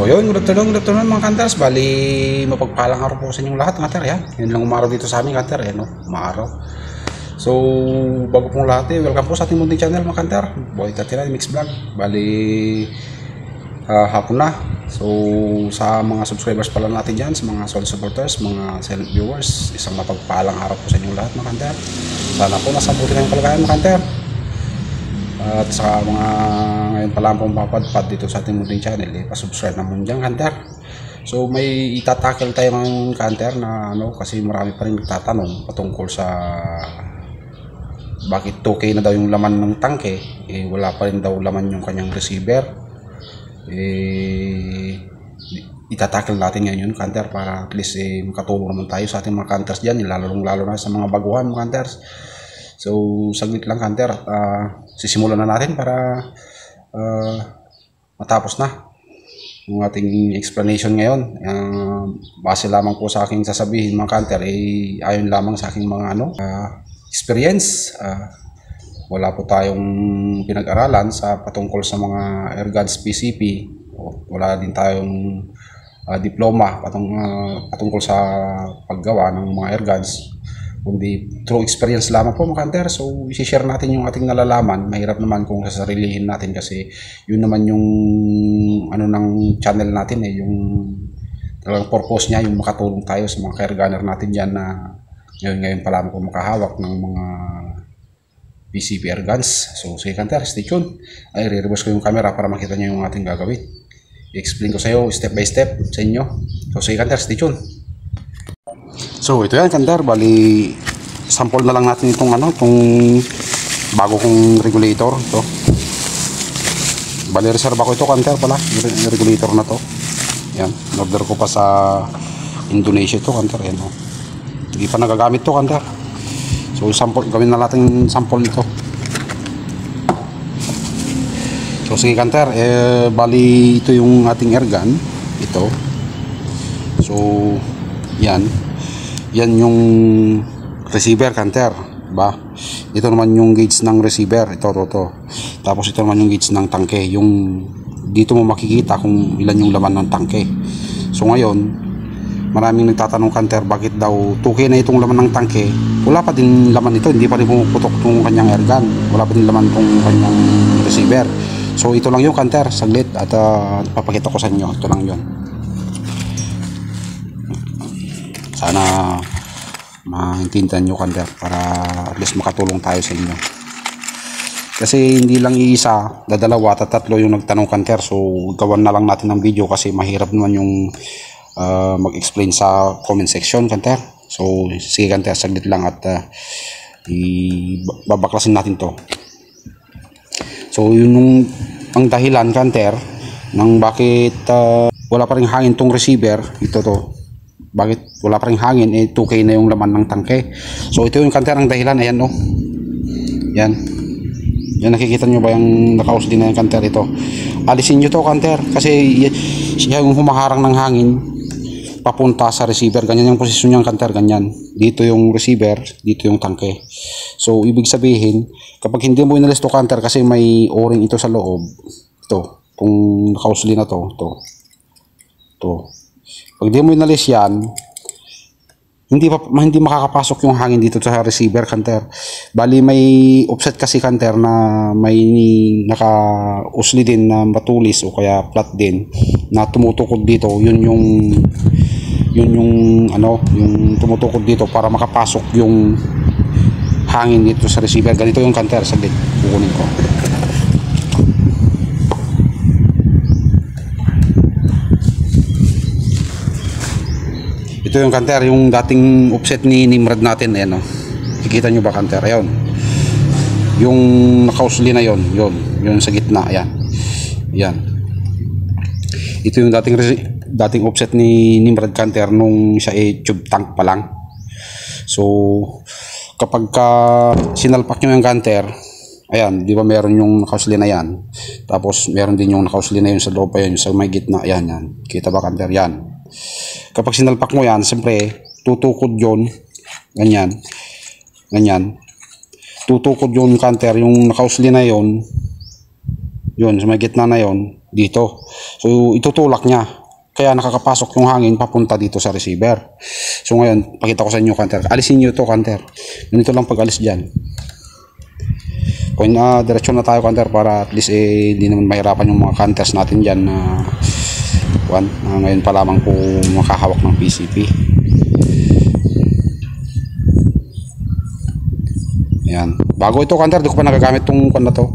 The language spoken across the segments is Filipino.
yun, good afternoon mga kanters. Bali, mapagpalang araw po sa inyong lahat, kanter. Yan, yun lang umaraw dito sa amin, kanter. Yan, no? Umaraw. So, bago pong lahat, welcome po sa ating munting channel, mga kanter. Boy Tatira, Mix Vlog. Bali, hapon na. So, sa mga subscribers pala natin dyan, sa mga solid supporters, mga silent viewers, isang mapagpalang araw po sa inyong lahat, mga kanter. Sana po nasa buti kayong kalagayan, mga kanter. At sa mga ngayon pa lang pong papadpad dito sa ating munting channel, pa-subscribe naman dyan, kanter. So may itatakil tayo ng kanter na kasi marami pa rin nagtatanong patungkol sa bakit 2K na daw yung laman ng tangke, wala pa rin daw laman yung kanyang receiver. Itatakil natin ngayon, kanter, para at least makatulong naman tayo sa ating mga kanters dyan, lalo na sa mga baguhan, mga kanters. So, saglit lang, kanter, sisimulan na natin para matapos na yung ating explanation ngayon. Base lamang po sa aking sasabihin, mga kanter, ayon lamang sa aking mga experience. Wala po tayong pinag-aralan sa patungkol sa mga airguns PCP. Wala din tayong diploma patungkol sa paggawa ng mga airguns, kundi true experience lamang po, mga kanter. So i-share natin yung ating nalalaman. Mahirap naman kung sasarilihin natin kasi yun naman yung ng channel natin, yung talagang purpose niya, yung makatulong tayo sa mga airgunner natin dyan na ngayon pa lamang po makahawak ng mga PCP airguns. So sige, kanter, stay tuned. Re-reverse ko yung camera para makita nyo yung ating gagawin. I-explain ko sa iyo step by step sa inyo. So sige, kanter, stay tuned. So ito yan, kanter, bali sample na lang natin itong bago kong regulator. Ito, bali reserve ako ito, kanter, pala yung regulator na to. Yan, order ko pa sa Indonesia ito, kanter. Yan, hindi pa nagagamit to, kanter. So sample, gawin na natin sample nito. So sige, kanter, bali ito yung ating airgun, ito. So yan yung receiver, kanter, ba? Ito naman yung gauge ng receiver, ito. Tapos ito naman yung gauge ng tangke. Yung dito mo makikita kung ilan yung laman ng tangke. So ngayon, maraming nagtatanong, kanter, bakit daw 2K na itong laman ng tangke, wala pa din laman ito, hindi pa rin pumuputok itong kanyang airgun, wala pa din laman itong kanyang receiver. So ito lang yung, kanter, saglit, at papakita ko sa inyo. Ito lang yun. Sana maintindihan nyo, kanter, para at least makatulong tayo sa inyo. Kasi hindi lang iisa, dalawa at tatlo yung nagtanong, kanter. So gawan na lang natin ng video kasi mahirap naman yung mag-explain sa comment section, kanter. So sige, kanter, saglit lang at babaklasin natin to. So yun yung ang dahilan, kanter, ng bakit wala pa rin hangin tong receiver. Bakit wala pa rin hangin, 2K na yung laman ng tangke. So ito yung, kanter, ang dahilan. Ayan, yan nakikita nyo ba yung nakausli na yung, kanter? Ito, alisin nyo to, kanter, kasi siya yung humaharang ng hangin papunta sa receiver. Ganyan yung posisyon niya, kanter, ganyan. Dito yung receiver, dito yung tangke. So ibig sabihin, kapag hindi mo inalis to, kanter, kasi may o-ring ito sa loob, ito, kung nakausli na to. Pag di mo inalis yan, hindi makakapasok yung hangin dito sa receiver, kanter. Bali may offset kasi, kanter, na may naka-usli din na matulis o kaya flat din na tumutukod dito. Yun yung tumutukod dito para makapasok yung hangin dito sa receiver. Ganito yung, kanter, saglit, kukunin ko. Ito yung, kanter, yung dating offset ni Nimrod natin. Ayan, kikita nyo ba, kanter? Ayan, yung nakausli na yun sa gitna. Ayan. Ito yung dating offset ni Nimrod, kanter, nung siya tube tank pa lang. So kapag sinalpak nyo yung, kanter, ayan, di ba meron yung nakausli na yan, tapos meron din yung nakausli na yun sa loob pa yun, sa may gitna. Ayan. Kita ba, kanter? Yan. Kapag sinalpak mo yan, siyempre tutukod yun, ganyan, tutukod yun, kanter, yung nakausli na yun Yun, sa may gitna na yon dito. So, itutulak niya. Kaya nakakapasok yung hangin papunta dito sa receiver. So, ngayon, pakita ko sa inyo, Kanter. Alisin nyo to, Kanter. Ganito lang pag-alis dyan. Kung diretso na tayo, Kanter, para at least hindi naman mahirapan yung mga Kanters natin dyan na ngayon pa lamang po makahawak ng PCP. Ayan. Bago ito, Kanter, di ko pa nagagamit itong na to.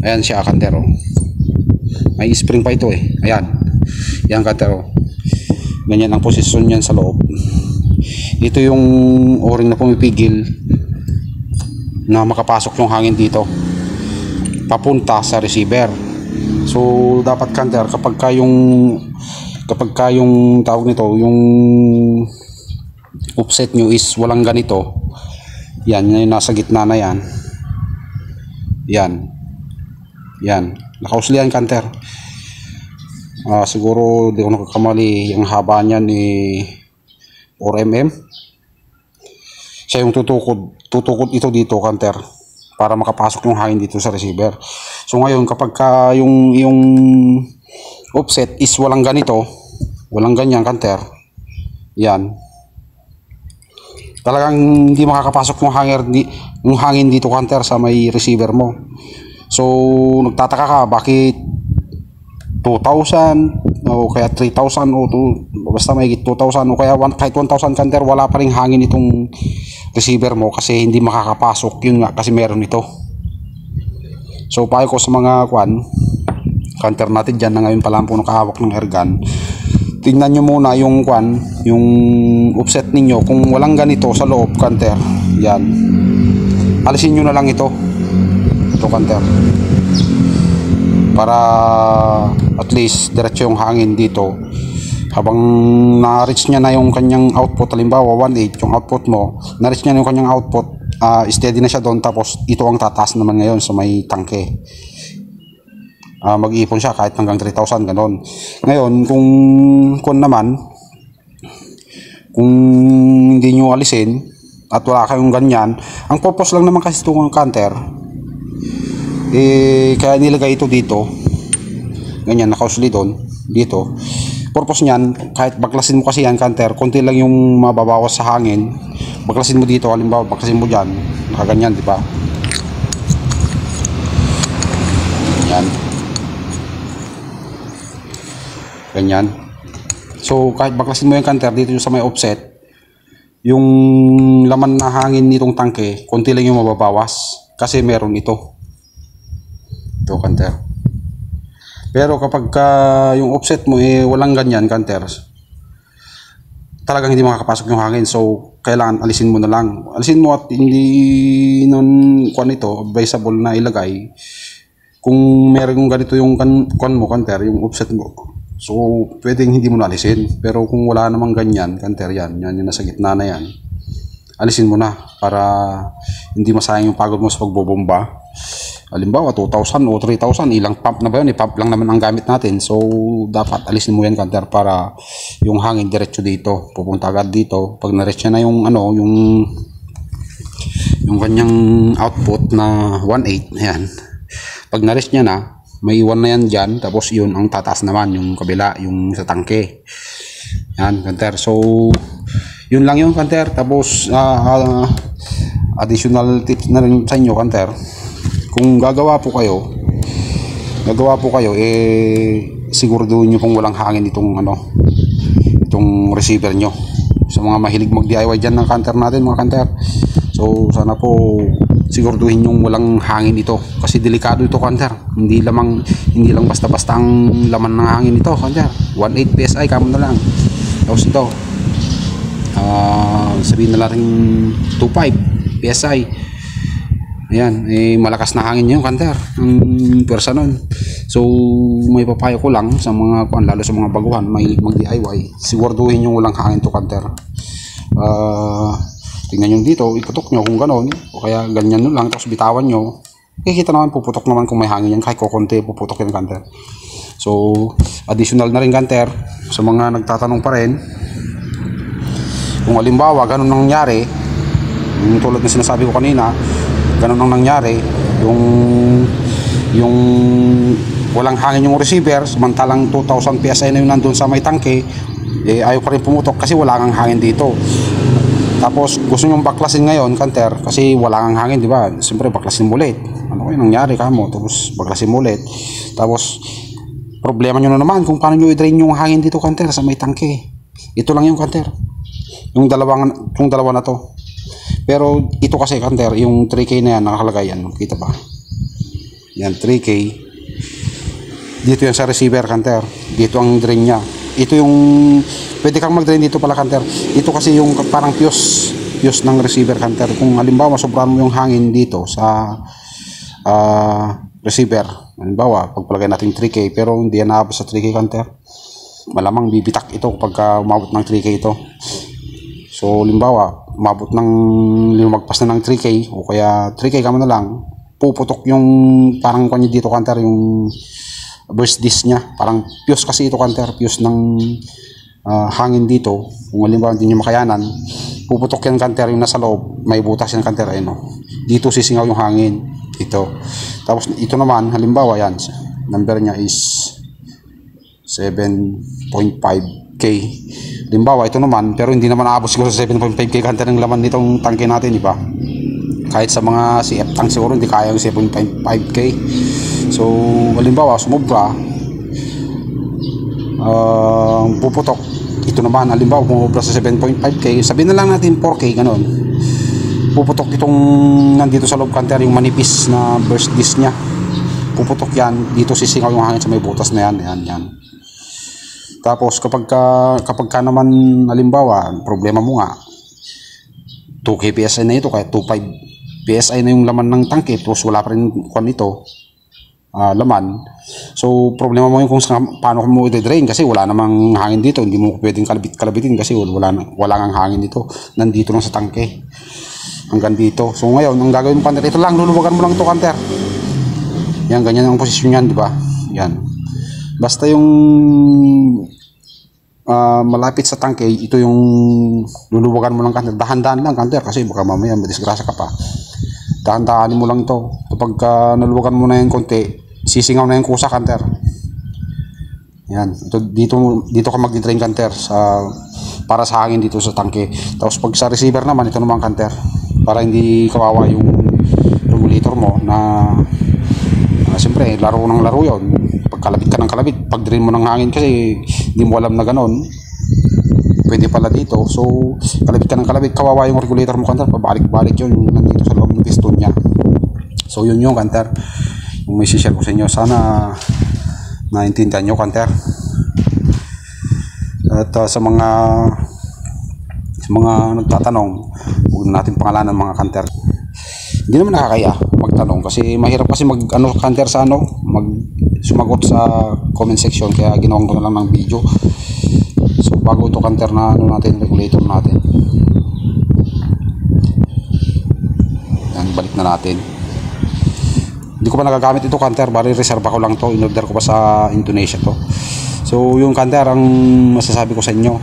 Ayan siya, Kanter. Oh. May spring pa ito eh. Ayan. Ayan, Kanter. Oh. Ganyan ang posisyon yan sa loob. Ito yung o-ring na pumipigil na makapasok yung hangin dito papunta sa receiver. So dapat, Kanter, kapag ka yung tawag nito, yung offset nyo is walang ganito, yan, yung nasa gitna na yan, nakausli yan, Kanter. Siguro di ko nakakamali, yung haba niyan ni 4mm. Siya yung tutukod ito dito, Kanter, para makapasok yung hangin dito sa receiver. So ngayon, kapag ka yung offset is walang ganito, walang ganyan, Kanter, yan, talagang hindi makakapasok yung hangin dito, Kanter, sa may receiver mo. So nagtataka ka bakit 2,000 o kaya 3,000 o basta may 2,000 o kaya kahit 1,000, Kanter, wala pa ring hangin itong receiver mo kasi hindi makakapasok. Yun nga, kasi meron ito. So payo ko sa mga Kanter natin dyan na ngayon pa lang po nakahawak ng airgun, tingnan nyo muna yung yung offset ninyo. Kung walang ganito sa loob, Kanter, yan, alisin nyo na lang ito, Kanter, para at least diretso yung hangin dito. Habang na-reach niya na yung kanyang output, halimbawa 1.8 yung output mo, na-reach niya na yung kanyang output, steady na siya doon, tapos ito ang tataas naman ngayon sa may tangke. Mag-iipon siya kahit hanggang 3,000, ganon. Ngayon, kung hindi nyo alisin at wala kayong ganyan, ang purpose lang naman kasi itong Kanter, kaya nilagay ito dito, ganyan, nakausli doon, dito. Purpose niyan, kahit baklasin mo kasi yan, Kanter, konti lang yung mababawas sa hangin. Baklasin mo dito, halimbawa, baklasin mo dyan, nakaganyan, di ba? Yan. Ganyan. So, kahit baklasin mo yung Kanter, dito yung sa may offset, yung laman na hangin nitong tangke, konti lang yung mababawas. Kasi meron ito. Ito, Kanter. Pero kapag yung offset mo walang ganyan, Kanter, talagang hindi makakapasok yung hangin. So kailangan alisin mo na lang. Alisin mo at hindi nun ito advisable na ilagay kung meron ganito yung mo, Kanter, yung offset mo. So pwedeng hindi mo na alisin. Pero kung wala namang ganyan, Kanter, yan yung nasa gitna na yan, alisin mo na para hindi masayang yung pagod mo sa pagbobomba. Halimbawa 2,000 o 3,000, ilang pump na ba yun? I-pump lang naman ang gamit natin. So dapat alisin mo yan, Kanter, para yung hangin diretso dito, pupunta agad dito. Pag na-reach na yung yung kanyang output na 1.8, ayan, pag na-reach niya na, may iwan na yan dyan, tapos yun ang tataas naman, yung kabila, yung sa tangke. Yan, Kanter. So yun lang yun, Kanter. Tapos additional tips na rin sa inyo, Kanter. Kung gagawa po kayo, siguraduhin nyo kung walang hangin itong receiver nyo. Sa mga mahilig mag-DIY dyan ng Kanter natin, mga Kanter, so sana po siguraduhin yung walang hangin ito, kasi delikado ito, Kanter. Hindi lang basta-basta ang laman ng hangin ito, Kanter. 1.8 PSI kamo na lang. Tapos ito, sabihin na lang 2.5 PSI. Ayan, malakas na hangin yun, Kanter, ang pwersa nun. So may papayo ko lang sa mga lalo sa mga baguhan, may mag-DIY, siguraduhin yung walang hangin to, Kanter. Tingnan nyo dito, iputok nyo kung ganon, o kaya ganyan nyo lang, tapos bitawan nyo, kikita naman, puputok naman kung may hangin yan, kahit kukunti puputok yan, Kanter. So additional na rin, Kanter, sa mga nagtatanong pa rin, kung halimbawa ganon nangyari, yung tulad na sinasabi ko kanina, ganun ang nangyari, yung yung walang hangin yung receiver, samantalang 2000 PSI na yung nandun sa may tangke, ayaw pa rin pumutok kasi wala kang hangin dito. Tapos gusto nyong baklasin ngayon, kanter, kasi wala kang hangin, di ba? Siyempre baklasin mo ulit. Ano kayo nangyari ka mo? Tapos baklasin mo ulit. Tapos problema nyo na naman kung paano nyo i-drain yung hangin dito, kanter, sa may tangke. Ito lang yung kanter. Yung dalawa na to. Pero ito kasi, kanter, yung 3K na yan nakakalagay yan. Kita ba? Yan, 3K. Dito yan sa receiver, kanter. Dito ang drain nya. Ito yung pwede kang mag-drain dito pala, kanter. Ito kasi yung parang fuse ng receiver, kanter. Kung halimbawa sobrahan mo yung hangin dito sa receiver, halimbawa pagpalagay natin 3K pero hindi yan naabot sa 3K, kanter, malamang bibitak ito pagka umabot ng 3K ito. So halimbawa umabot ng lumagpas na ng 3K o kaya 3K kamo na lang, puputok yung parang kanya dito, kanter, yung burst disc nya. Parang fuse kasi ito, kanter, fuse ng hangin dito. Kung halimbawa hindi nyo makayanan, puputok yan, kanter, yung nasa loob, may butas yan, kanter, ayun, dito sisingaw yung hangin ito. Tapos ito naman, halimbawa yan, number nya is 7.5K. Halimbawa ito naman, pero hindi naman aabot siguro sa 7.5K, kanter, ng laman nitong tangke natin, di ba? Kahit sa mga CF tank siguro hindi kaya yung 7.5K. So halimbawa sumubra, puputok. Ito naman, halimbawa pumubra sa 7.5K, sabihin na lang natin 4K, ganon. Puputok itong nandito sa loob, kanter, yung manipis na burst disc nya. Puputok yan, dito sisingaw yung hangin sa may butas na yan. Yan. Tapos kapag ka naman, halimbawa problema mo nga 2K PSI na ito, kaya 2.5 PSI na yung laman ng tangke, tapos wala pa rin kwan ito, laman. So problema mo yung kung paano mo i-drain kasi wala namang hangin dito. Hindi mo pwedeng kalabitin kasi wala nang hangin dito, nandito lang sa tangke hanggang dito. So ngayon ang gagawin mo, kanter, ito lang, luluwagan mo lang ito, kanter. Yan, ganyan ang posisyon yan, di ba? Yan, basta yung malapit sa tangke, ito yung luluwagan mo lang, kanter. Dahan-dahan lang, kanter, kasi baka mamaya madisgrasya ka pa. Dahan-dahanin mo lang ito. Kapag naluwagan mo na yung konti, sisingaw na yung kusa, kanter. Yan, dito ka mag-drain, kanter, para sa hangin dito sa tangke. Tapos pag sa receiver naman, ito naman, kanter, para hindi kawawa yung regulator mo na siyempre laro ng laro yon. Pagkalabit ka ng kalabit, pag drain mo ng hangin kasi hindi mo alam na ganon, pwede pala dito. So kalabit ka ng kalabit, kawawa yung regulator mo, kanter, pabalik-balik yun nandito sa loob ng piston nya. So yun yung, kanter, yung may share ko sa inyo. Sana naintindihan nyo, kanter. At sa mga nagtatanong, huwag natin pangalanan, mga kanter. Hindi naman nakakaya magtanong kasi mahirap kasi kanter, sa sumagot sa comment section, kaya ginawan ko na lang ng video. So bago ito, kanter, na natin regulator natin, yan, balik na natin. Hindi ko pa nagagamit ito, kanter, bali reserva ko lang to, in-order ko pa sa Indonesia to. So yung, kanter, ang masasabi ko sa inyo,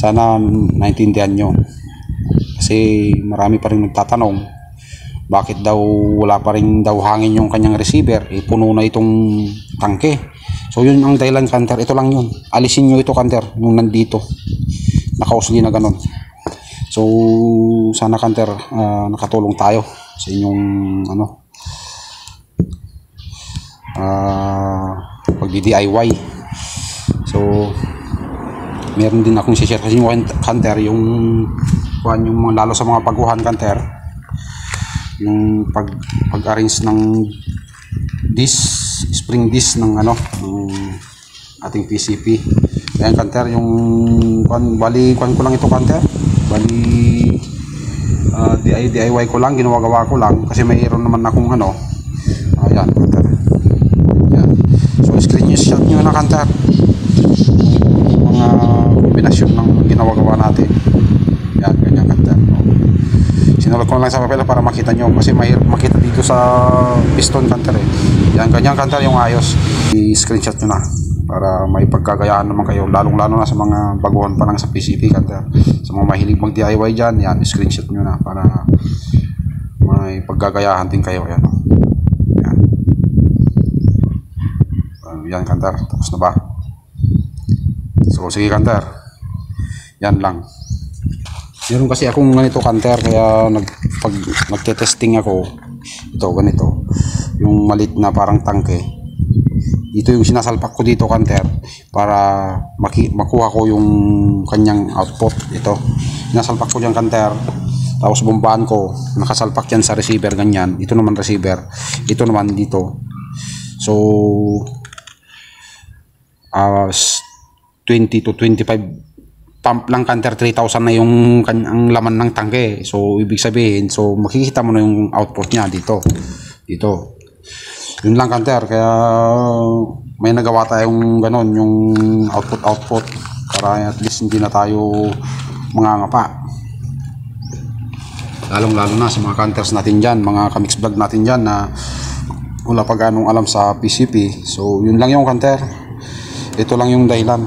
sana naintindihan nyo kasi marami pa rin nagtatanong bakit daw wala pa rin daw hangin yung kanyang receiver, puno na itong tangke. So yun ang dahilan, kanter, ito lang yun. Alisin nyo ito, kanter, yung nandito nakausli na ganon. So sana, kanter, nakatulong tayo sa inyong pagdi-DIY. So meron din akong share kasi yung, kanter, yung lalo sa mga paguhan, kanter, yung pag-arrange ng spring disc ng ating PCP. Ayan, kanter, yung bali ko lang ito, kanter, bali DIY ko lang, ginawa ko lang kasi mayroon naman akong ayan, kanter. Ayan. So screenshot nyo na, kanter, mga kombinasyon ng ginawa natin. Yan, ganyan, kanter. Sinulat ko lang sa papel para makita nyo kasi mahirap makita dito sa piston, kanter, Yan, ganyan, kanter, yung ayos. I-screenshot nyo na para may pagkagayaan naman kayo, lalong-lalo na sa mga baguhan pa lang sa PCP, kanter. Sa mga mahilig mag-DIY dyan, yan, i-screenshot nyo na para may pagkagayahan din kayo. Yan. yan kanter, tapos na ba? So sige kanter, yan lang. Meron kasi akong ganito kanter, kaya pag nagte-testing ako, ito ganito, yung malit na parang tangke, ito yung sinasalpak ko dito kanter para makuha ko yung kanyang output. Ito sinasalpak ko dyan kanter, tapos bombahan ko, nakasalpak yan sa receiver ganyan. Ito naman receiver, ito naman dito. So 20 to 25 pump lang kanter, 3,000 na yung ang laman ng tangke. So ibig sabihin, so makikita mo na yung output niya dito. Yun lang kanter, kaya may nagawa tayong ganon, yung output para at least hindi na tayo mangangapa. Lalong lalo na sa mga kanters natin dyan, mga kamix vlog natin dyan na wala pa ganong alam sa PCP. So yun lang yung kanter, ito lang yung dahilan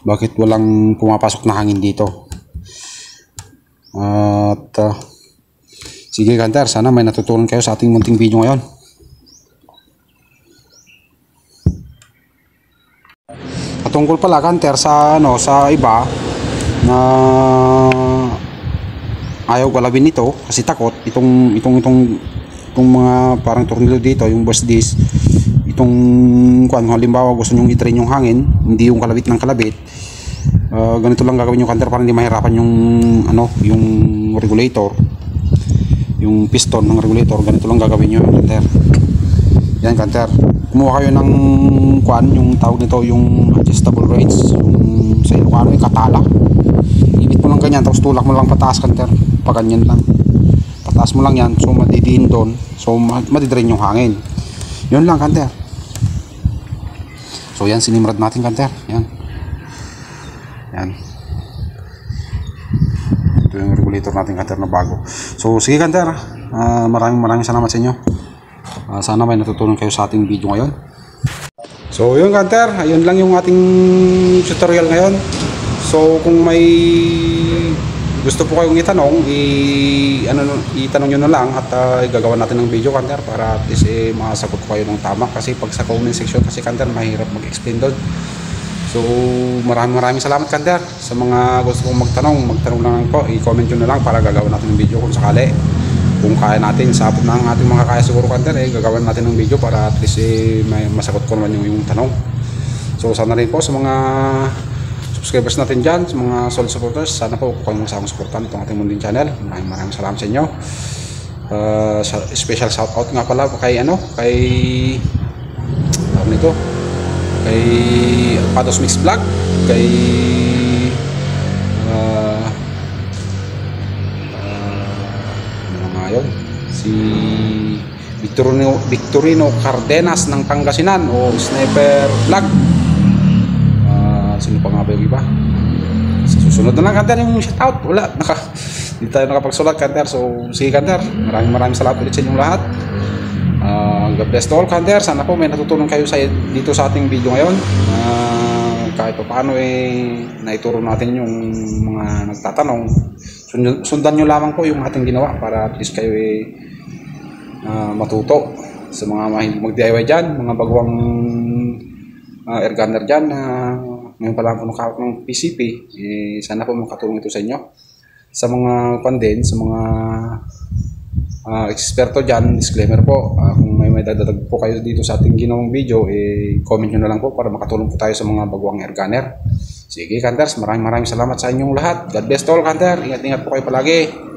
bakit walang pumapasok na hangin dito. At sige kanter, sana may natutunan kayo sa ating munting video ngayon. Patungkol pala kanter sa sa iba na ayaw galawin nito kasi takot itong mga parang tornilyo dito, yung boss disc, itong halimbawa gusto nyong i-train yung hangin, hindi yung kalabit ng kalabit. Ganito lang gagawin yung kanter para hindi mahirapan yung yung regulator, yung piston ng regulator. Ganito lang gagawin nyo kanter. Yan kanter, kumuha kayo ng yung tawag nito, yung adjustable range, yung sa Ilocano yung katala. Ibit mo lang ganyan, tapos tulak mo lang pataas kanter, pa ganyan lang, pataas mo lang yan, so madidiin doon, so madidrain yung hangin. Yun lang kanter. So yan, sinimrad natin kanter, yan. Ito yung regulator natin kanter na bago. So sige kanter, maraming salamat sa inyo. Sana may natutunan kayo sa ating video ngayon. So yun kanter, ayun lang yung ating tutorial ngayon. So kung may gusto po kayong itanong, itanong nyo na lang at gagawa natin ng video kanter para at least makasagot ko kayo ng tama. Kasi pag sa comment section kasi kanter, mahirap mag-explain doon. So maraming salamat kanter. Sa mga gusto kong magtanong lang po, i-comment nyo na lang para gagawa natin ng video kung sakali. Kung kaya natin, sa abot ng ating mga kaya siguro kanter, gagawin natin ng video para at least may masagot ko naman yung tanong. So sana rin po sa mga subscribers natin dyan, sa mga solid supporters, sana po kung kayong masakong supportan itong ating Munding channel. Maraming salamat sa inyo. Special shout out nga pala kay kay Alpados Mix Vlog, kay si Victorino Cardenas ng Pangasinan o Sniper Vlog. Sino pa nga ba yung iba? Sa susunod na lang kanter yung shoutout. Wala, hindi tayo nakapagsulat kanter. So sige kanter, maraming salamat ulit sa inyong lahat. God bless to all kanter. Sana po may natutunan kayo dito sa ating video ngayon. Kahit pa paano naituro natin yung mga nagtatanong. Sundan nyo lamang po yung ating ginawa para at least kayo matuto. Sa mga mahilig mag-DIY dyan, mga baguang air gunner dyan na ngayon pa lang po nakahawak ng PCP, sana po makatulong ito sa inyo. Sa mga sa mga eksperto dyan, disclaimer po, kung may dadagdag po kayo dito sa ating ginawang video, comment nyo na lang po para makatulong po tayo sa mga baguang air gunner. Sige kanters, maraming salamat sa inyong lahat. God bless to all kanter, ingat po kayo palagi.